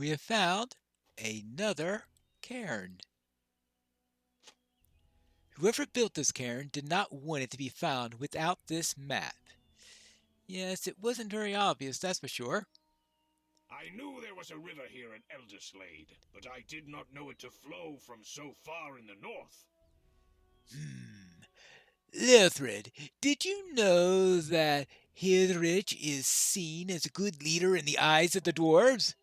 we have found another cairn. Whoever built this cairn did not want it to be found without this map. Yes, it wasn't very obvious, that's for sure. I knew there was a river here at Elderslade, but I did not know it to flow from so far in the north. Hmm. Lilthred, did you know that Hilrich is seen as a good leader in the eyes of the dwarves?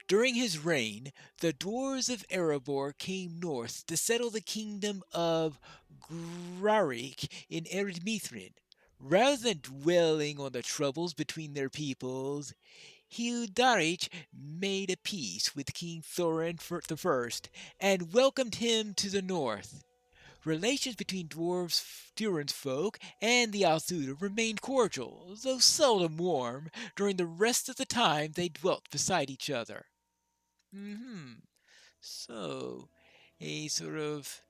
During his reign, the dwarves of Erebor came north to settle the kingdom of Grarik in Eredmithrin. Rather than dwelling on the troubles between their peoples, Hildarich made a peace with King Thorin I and welcomed him to the north. Relations between Durin's folk and the Althuda remained cordial, though seldom warm, during the rest of the time they dwelt beside each other. Hmm. So, he sort of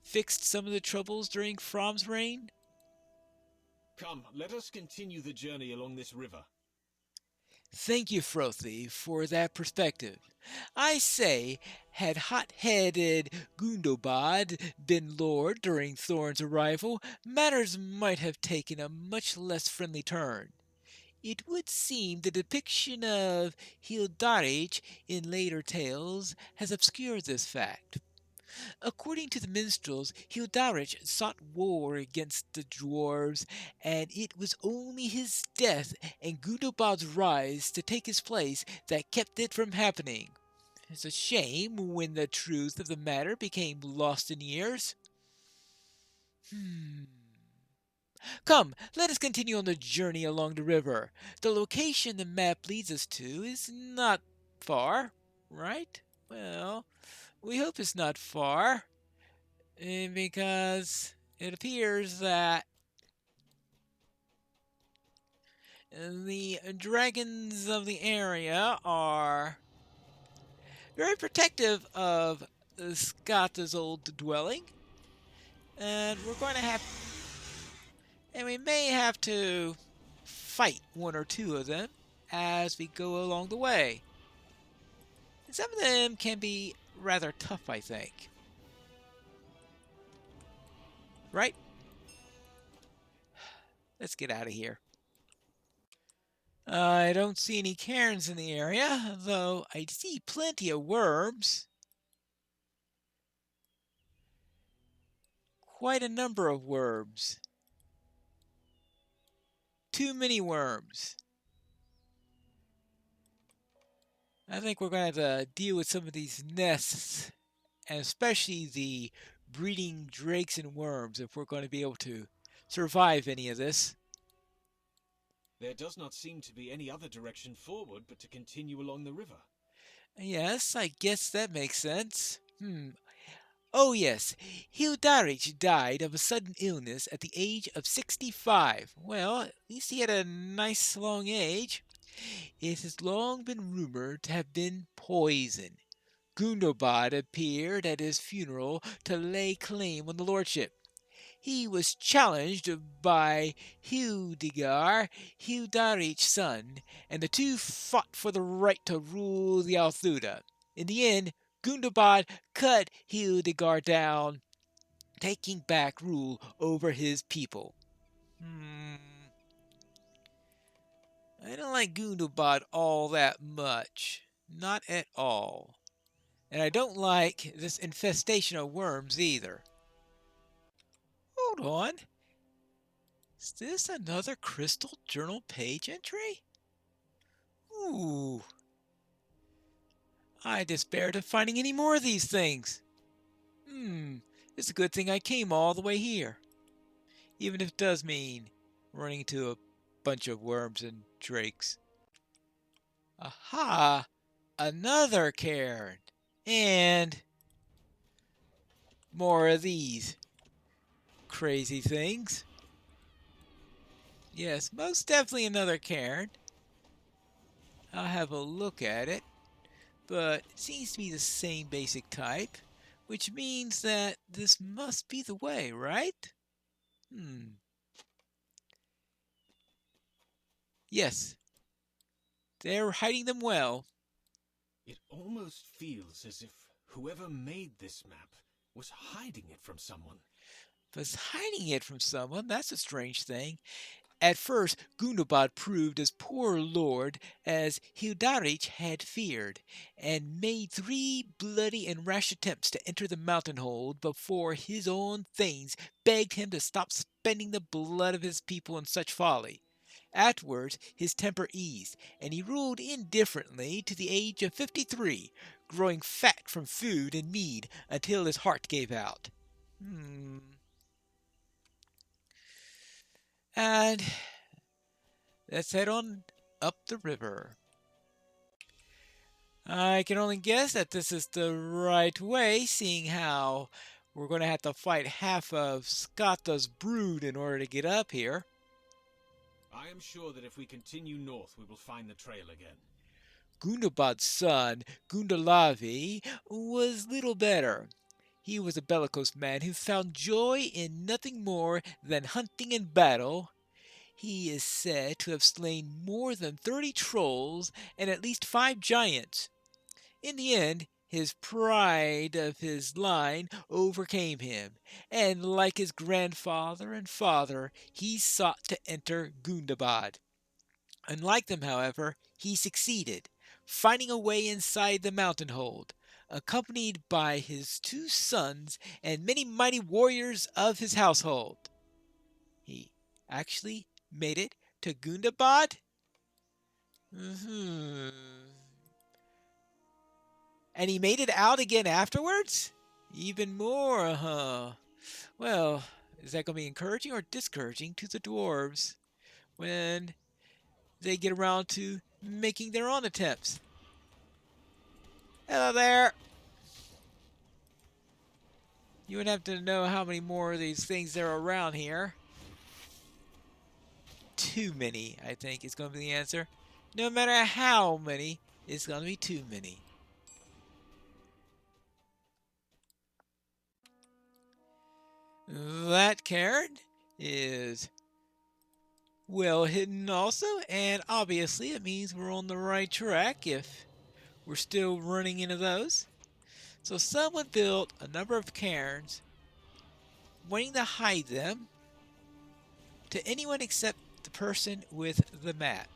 fixed some of the troubles during From's reign? Come, let us continue the journey along this river. Thank you, Frothy, for that perspective. I say, had hot-headed Gundobad been lord during Thorn's arrival, matters might have taken a much less friendly turn. It would seem the depiction of Hildarich in later tales has obscured this fact. According to the minstrels, Hildarich sought war against the dwarves, and it was only his death and Gundobad's rise to take his place that kept it from happening. It's a shame when the truth of the matter became lost in years. Hmm. Come, let us continue on the journey along the river. The location the map leads us to is not far, right? Well, we hope it's not far, because it appears that the dragons of the area are very protective of Scatha's old dwelling, and we may have to fight one or two of them as we go along the way. And some of them can be rather tough, I think. Right? Let's get out of here. I don't see any cairns in the area, though I see plenty of worms. Quite a number of worms. Too many worms. I think we're going to have to deal with some of these nests, and especially the breeding drakes and worms, if we're going to be able to survive any of this. There does not seem to be any other direction forward but to continue along the river. Yes, I guess that makes sense. Oh, yes, Hildarich died of a sudden illness at the age of 65. Well, at least he had a nice long age. It has long been rumored to have been poison. Gundobad appeared at his funeral to lay claim on the lordship. He was challenged by Hildigar, Hildarich's son, and the two fought for the right to rule the Althuda. In the end, Gundobad cut Hildigar down, taking back rule over his people. I don't like Gundobad all that much. Not at all. And I don't like this infestation of worms either. Hold on. Is this another crystal journal page entry? Ooh. I despaired of finding any more of these things. It's a good thing I came all the way here. Even if it does mean running into a bunch of worms and drakes. Aha! Another cairn! And more of these crazy things. Yes, most definitely another cairn. I'll have a look at it, but it seems to be the same basic type, which means that this must be the way, right? Yes, they're hiding them well. It almost feels as if whoever made this map was hiding it from someone. Was hiding it from someone? That's a strange thing. At first, Gundobad proved as poor lord as Hildarich had feared, and made 3 bloody and rash attempts to enter the mountain hold before his own thanes begged him to stop spending the blood of his people in such folly. Afterwards, his temper eased, and he ruled indifferently to the age of 53, growing fat from food and mead until his heart gave out. And let's head on up the river. I can only guess that this is the right way, seeing how we're going to have to fight half of Scatha's brood in order to get up here. I am sure that if we continue north, we will find the trail again. Gundobad's son, Gundalavi, was little better. He was a bellicose man who found joy in nothing more than hunting and battle. He is said to have slain more than 30 trolls and at least 5 giants. In the end, his pride of his line overcame him, and like his grandfather and father, he sought to enter Gundabad. Unlike them, however, he succeeded, finding a way inside the mountain hold, accompanied by his 2 sons and many mighty warriors of his household. He actually made it to Gundabad? And he made it out again afterwards? Even more, huh? Well, is that going to be encouraging or discouraging to the dwarves when they get around to making their own attempts? Hello there! You would have to know how many more of these things there are around here. Too many, I think, is going to be the answer. No matter how many, it's going to be too many. That cairn is well hidden also, and obviously it means we're on the right track if we're still running into those. So someone built a number of cairns, wanting to hide them to anyone except the person with the map.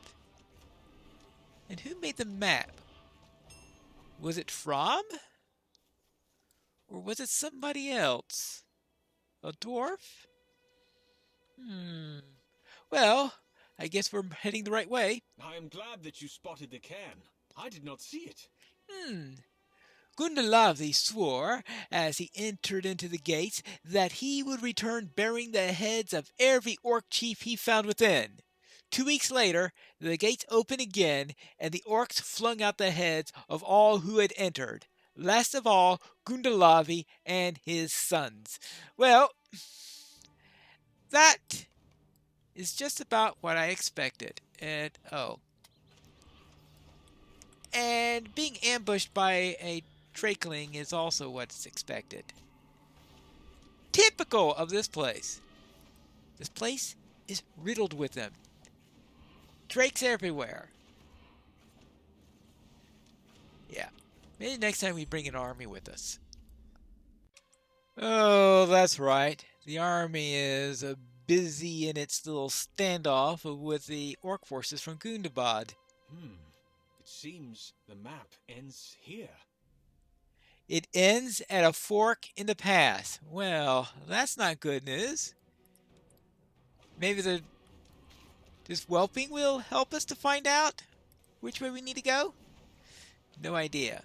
And who made the map? Was it Fromm? Or was it somebody else? A dwarf? Well, I guess we're heading the right way. I am glad that you spotted the cairn. I did not see it. Gundalavi swore, as he entered into the gates, that he would return bearing the heads of every orc chief he found within. 2 weeks later, the gates opened again, and the orcs flung out the heads of all who had entered. Last of all, Gundalavi and his sons. Well, that is just about what I expected. And being ambushed by a Drakeling is also what's expected. Typical of this place. This place is riddled with them. Drakes everywhere. Yeah. Maybe next time we bring an army with us. Oh, that's right. The army is busy in its little standoff with the orc forces from Gundabad. It seems the map ends here. It ends at a fork in the path. Well, that's not good news. Maybe this whelping will help us to find out which way we need to go? No idea.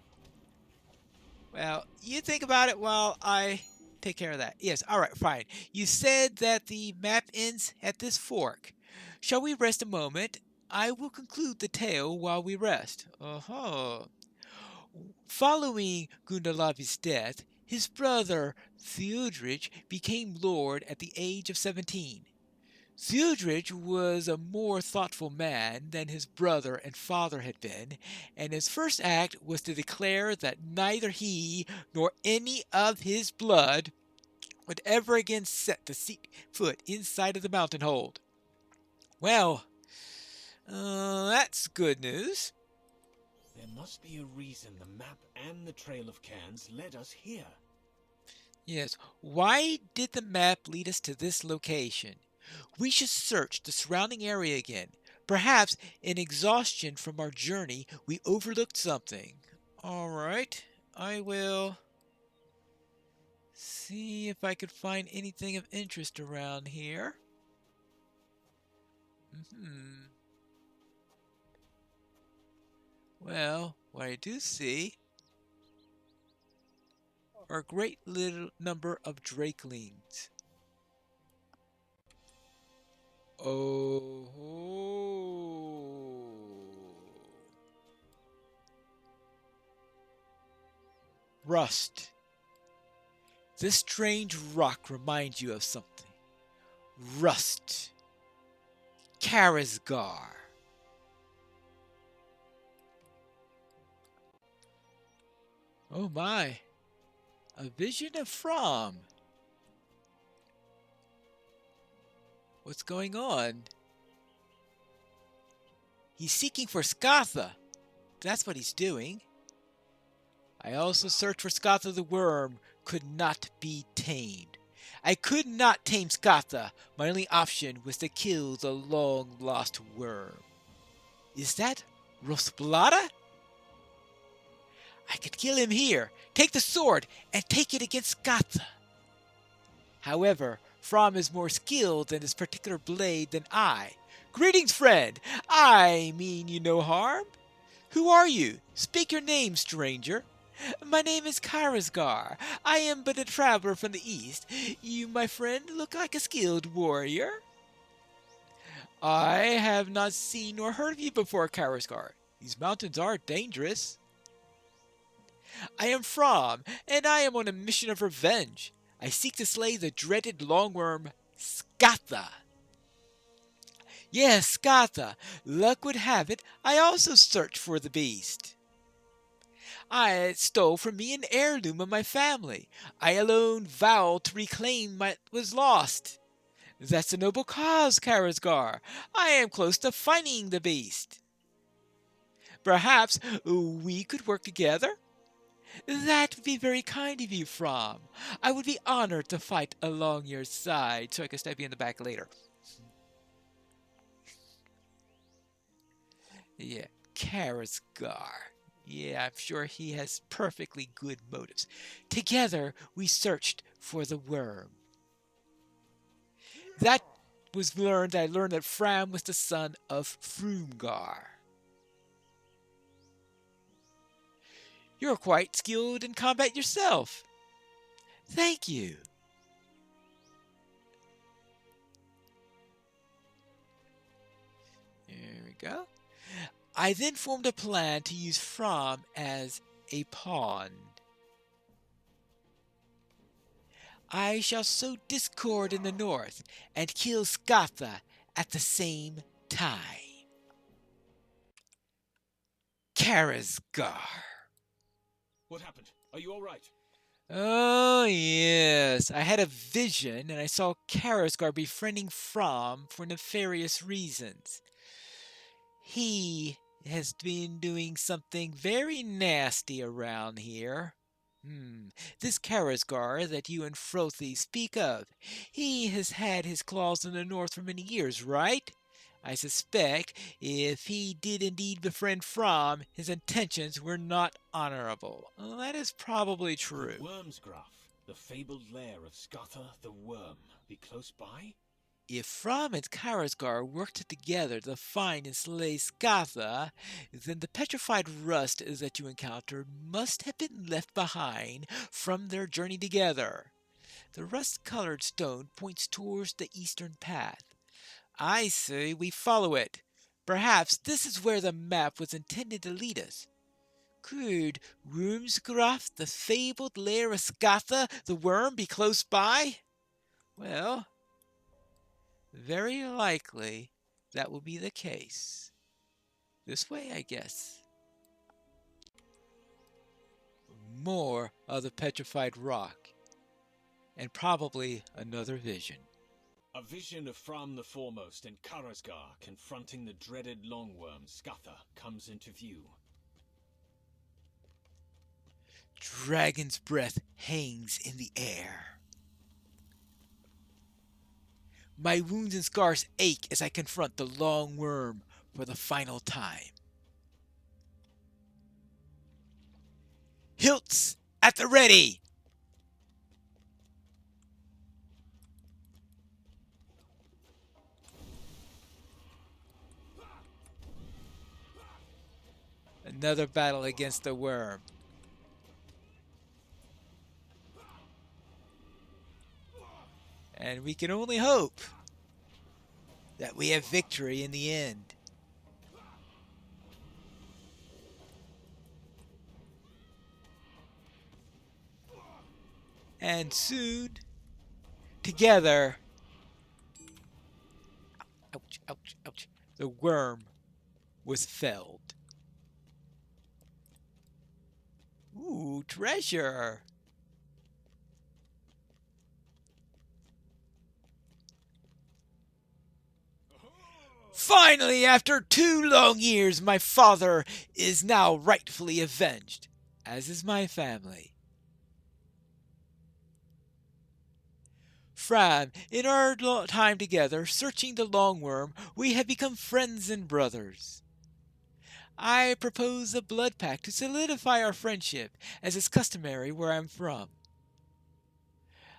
Well, you think about it while I take care of that. Yes, alright, fine. You said that the map ends at this fork. Shall we rest a moment? I will conclude the tale while we rest. Following Gundalavi's death, his brother Theodrich became lord at the age of 17. Theodrich was a more thoughtful man than his brother and father had been, and his first act was to declare that neither he nor any of his blood would ever again set foot inside of the mountain hold. Well, that's good news. There must be a reason the map and the trail of cairns led us here. Yes, why did the map lead us to this location? We should search the surrounding area again. Perhaps in exhaustion from our journey, we overlooked something. Alright, I will see if I could find anything of interest around here. Well, what I do see are a great little number of drakelings. Oh. Rust. This strange rock reminds you of something. Rust. Karazgar. Oh my. A vision of From. What's going on? He's seeking for Scatha. That's what he's doing. I also searched for Scatha the worm. Could not be tamed. I could not tame Scatha. My only option was to kill the long-lost worm. Is that Rosblada? I could kill him here, take the sword, and take it against Scatha. However, From is more skilled in this particular blade than I. Greetings, friend. I mean you no harm. Who are you? Speak your name, stranger. My name is Karazgar. I am but a traveler from the east. You, my friend, look like a skilled warrior. I have not seen nor heard of you before, Karazgar. These mountains are dangerous. I am From, and I am on a mission of revenge. I seek to slay the dreaded longworm Scatha. Yes, Scatha. Luck would have it, I also searched for the beast. It stole from me an heirloom of my family. I alone vowed to reclaim what was lost. That's a noble cause, Karazgar. I am close to finding the beast. Perhaps we could work together? That would be very kind of you, From. I would be honored to fight along your side, so I can stab you in the back later. Yeah, Karazgar. Yeah, I'm sure he has perfectly good motives. Together, we searched for the worm. That was learned. I learned that Fram was the son of Frumgar. You're quite skilled in combat yourself. Thank you. There we go. I then formed a plan to use Fram as a pawn. I shall sow discord in the north and kill Scatha at the same time. Karazgar. What happened? Are you all right? Oh, yes. I had a vision and I saw Karazgar befriending From for nefarious reasons. He has been doing something very nasty around here. This Karazgar that you and Frothy speak of, he has had his claws in the north for many years, right? I suspect if he did indeed befriend From, his intentions were not honorable. Well, that is probably true. Could Wormsgraf, the fabled lair of Scatha the worm, be close by? If From and Karazgar worked together to find and slay Scatha, then the petrified rust that you encounter must have been left behind from their journey together. The rust-colored stone points towards the eastern path. I say we follow it. Perhaps this is where the map was intended to lead us. Could Wormsgraf, the fabled lair of Scatha the worm, be close by? Well, very likely that will be the case. This way, I guess. More of the petrified rock. And probably another vision. A vision of Fram the Foremost and Karazgar confronting the dreaded longworm Scatha comes into view. dragon's breath hangs in the air. My wounds and scars ache as I confront the long worm for the final time. Hilts at the ready! Another battle against the worm. And we can only hope that we have victory in the end. And soon, together, ouch, ouch, ouch, the worm was felled. Ooh, treasure! Finally, after 2 long years, my father is now rightfully avenged, as is my family. Fram, in our time together, searching the long worm, we have become friends and brothers. I propose a blood pact to solidify our friendship, as is customary where I'm from.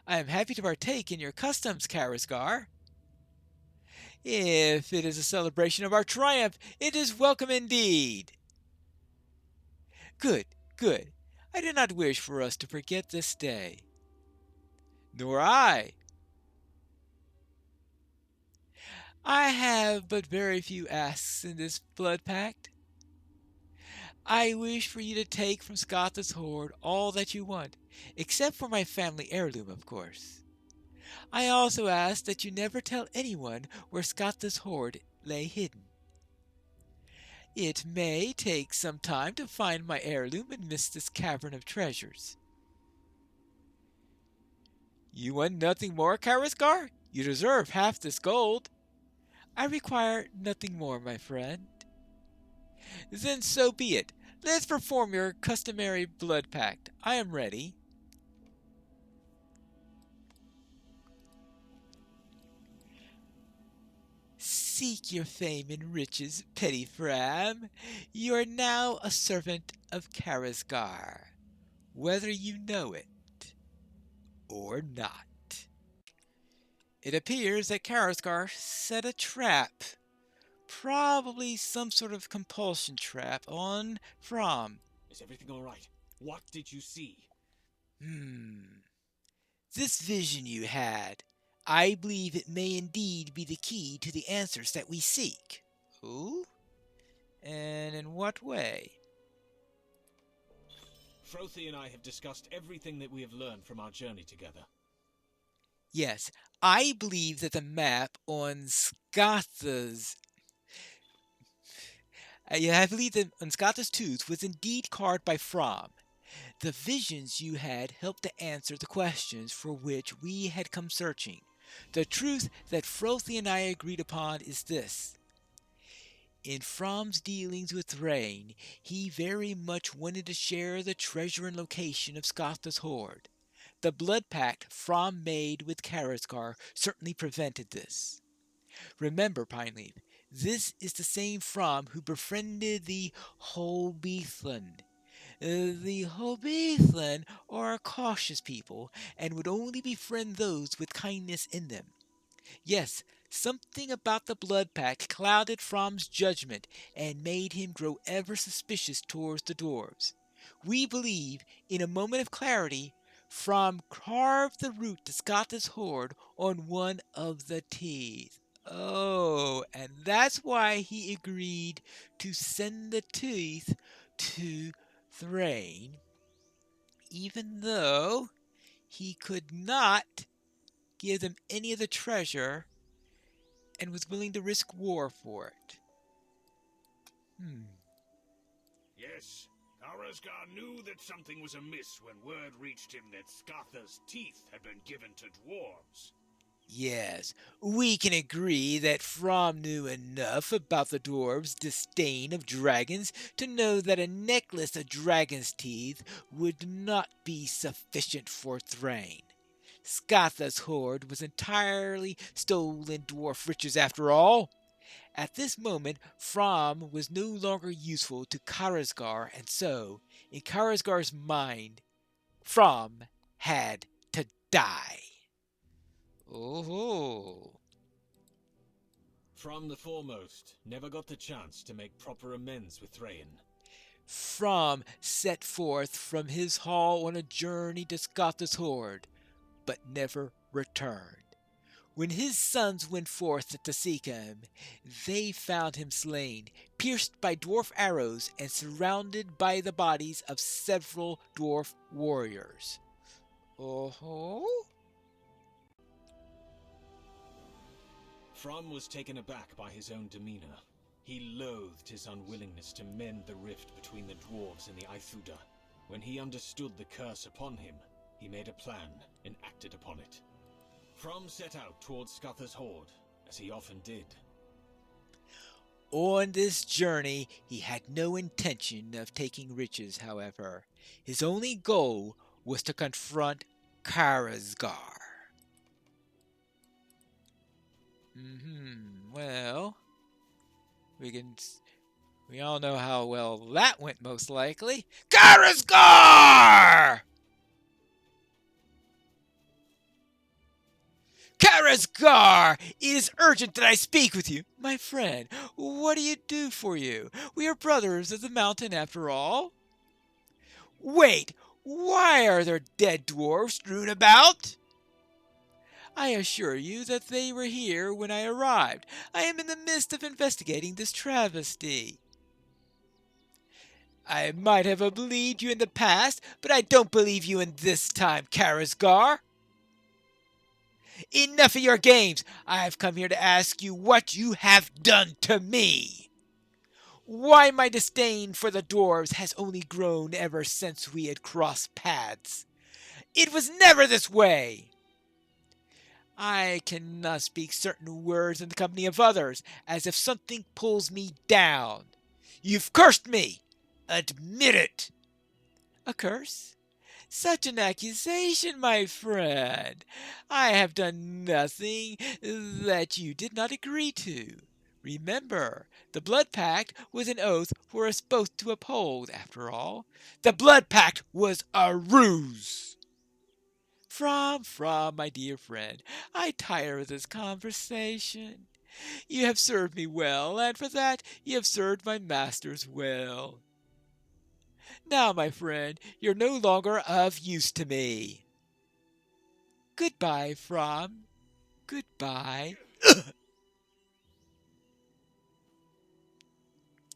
I am happy to partake in your customs, Karazgar. If it is a celebration of our triumph, it is welcome indeed. Good, good. I did not wish for us to forget this day. Nor I. I have but very few asks in this blood pact. I wish for you to take from Scatha's hoard all that you want, except for my family heirloom, of course. I also ask that you never tell anyone where Scatha's hoard lay hidden. It may take some time to find my heirloom amidst this cavern of treasures. You want nothing more, Karazgar? You deserve half this gold. I require nothing more, my friend. Then so be it. Let's perform your customary blood pact. I am ready. Seek your fame and riches, petty Fram. You are now a servant of Karazgar, whether you know it or not. It appears that Karazgar set a trap, probably some sort of compulsion trap, on Fram. Is everything all right? What did you see? This vision you had, I believe it may indeed be the key to the answers that we seek. Ooh? And in what way? Frothy and I have discussed everything that we have learned from our journey together. Yes, I believe that the map on Scatha's I believe that on Scatha's tooth was indeed carved by Fram. The visions you had helped to answer the questions for which we had come searching. The truth that Frothy and I agreed upon is this. In Fram's dealings with Rain, he very much wanted to share the treasure and location of Scatha's hoard. The blood pact Fram made with Karazgar certainly prevented this. Remember, Pineleaf, this is the same Fram who befriended the Hobethlan. The Hobethlan are a cautious people and would only befriend those with kindness in them. Yes, something about the blood pact clouded Fram's judgment and made him grow ever suspicious towards the dwarves. We believe, in a moment of clarity, Fram carved the root to Scatha's hoard on one of the teeth. Oh, and that's why he agreed to send the teeth to Thrain, even though he could not give them any of the treasure and was willing to risk war for it. Yes, Karazgar knew that something was amiss when word reached him that Scatha's teeth had been given to dwarves. Yes, we can agree that Fromm knew enough about the dwarves' disdain of dragons to know that a necklace of dragon's teeth would not be sufficient for Thrain. Scatha's hoard was entirely stolen dwarf riches after all. At this moment, Fromm was no longer useful to Karazgar, and so, in Karazgar's mind, Fromm had to die. Oh. From the foremost, never got the chance to make proper amends with Thrain. Fromm set forth from his hall on a journey to Scatha's hoard, but never returned. When his sons went forth to seek him, they found him slain, pierced by dwarf arrows, and surrounded by the bodies of several dwarf warriors. Oh? Fromm was taken aback by his own demeanor. He loathed his unwillingness to mend the rift between the dwarves and the Aithuda. When he understood the curse upon him, he made a plan and acted upon it. Fromm set out towards Scatha's hoard, as he often did. On this journey, he had no intention of taking riches, however. His only goal was to confront Karazgar. Well, we all know how well that went, most likely. Karazgar! Karazgar! It is urgent that I speak with you. My friend, what do you do for you? We are brothers of the mountain after all. Wait, why are there dead dwarfs strewn about? I assure you that they were here when I arrived. I am in the midst of investigating this travesty. I might have believed you in the past, but I don't believe you in this time, Karazgar. Enough of your games. I have come here to ask you what you have done to me. Why my disdain for the dwarves has only grown ever since we had crossed paths. It was never this way. I cannot speak certain words in the company of others, as if something pulls me down. You've cursed me. Admit it. A curse? Such an accusation, my friend. I have done nothing that you did not agree to. Remember, the blood pact was an oath for us both to uphold, after all. The blood pact was a ruse. From, my dear friend, I tire of this conversation. You have served me well, and for that you have served my masters well. Now, my friend, you're no longer of use to me. Goodbye, Fromm. Goodbye.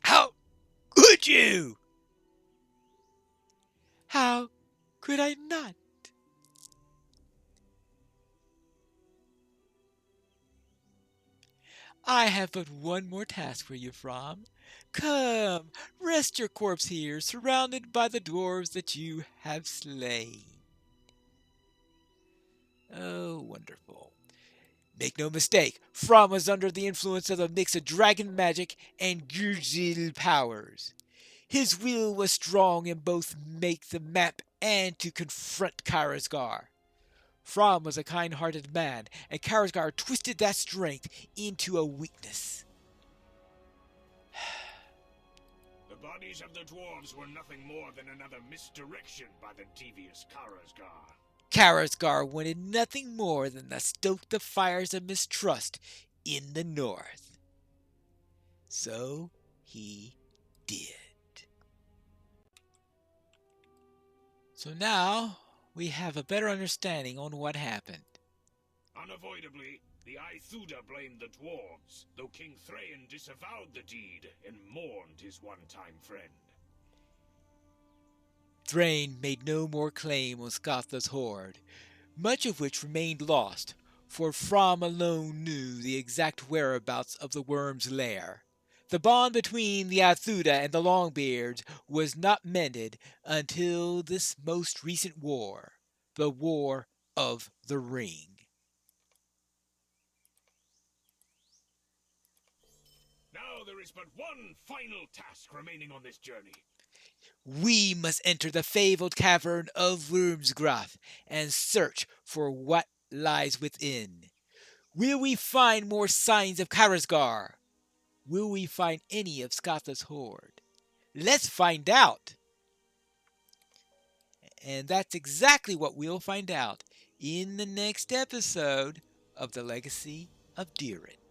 How could you? How could I not? I have but one more task for you, Fromm. Come, rest your corpse here, surrounded by the dwarves that you have slain. Oh, wonderful. Make no mistake, Fromm was under the influence of a mix of dragon magic and Gurgil powers. His will was strong in both make the map and to confront Karazgar. Fromm was a kind-hearted man, and Karazgar twisted that strength into a weakness. The bodies of the dwarves were nothing more than another misdirection by the devious Karazgar. Karazgar wanted nothing more than to stoke the fires of mistrust in the north. So he did. So now we have a better understanding on what happened. Unavoidably, the Aithuda blamed the dwarves, though King Thrain disavowed the deed and mourned his one-time friend. Thrain made no more claim on Scatha's hoard, much of which remained lost, for Fromm alone knew the exact whereabouts of the worm's lair. The bond between the Aithuda and the Longbeards was not mended until this most recent war, the War of the Ring. there is but one final task remaining on this journey. We must enter the fabled cavern of Wormsgroth and search for what lies within. Will we find more signs of Karazgar? Will we find any of Scatha's horde? Let's find out! And that's exactly what we'll find out in the next episode of The Legacy of Durin.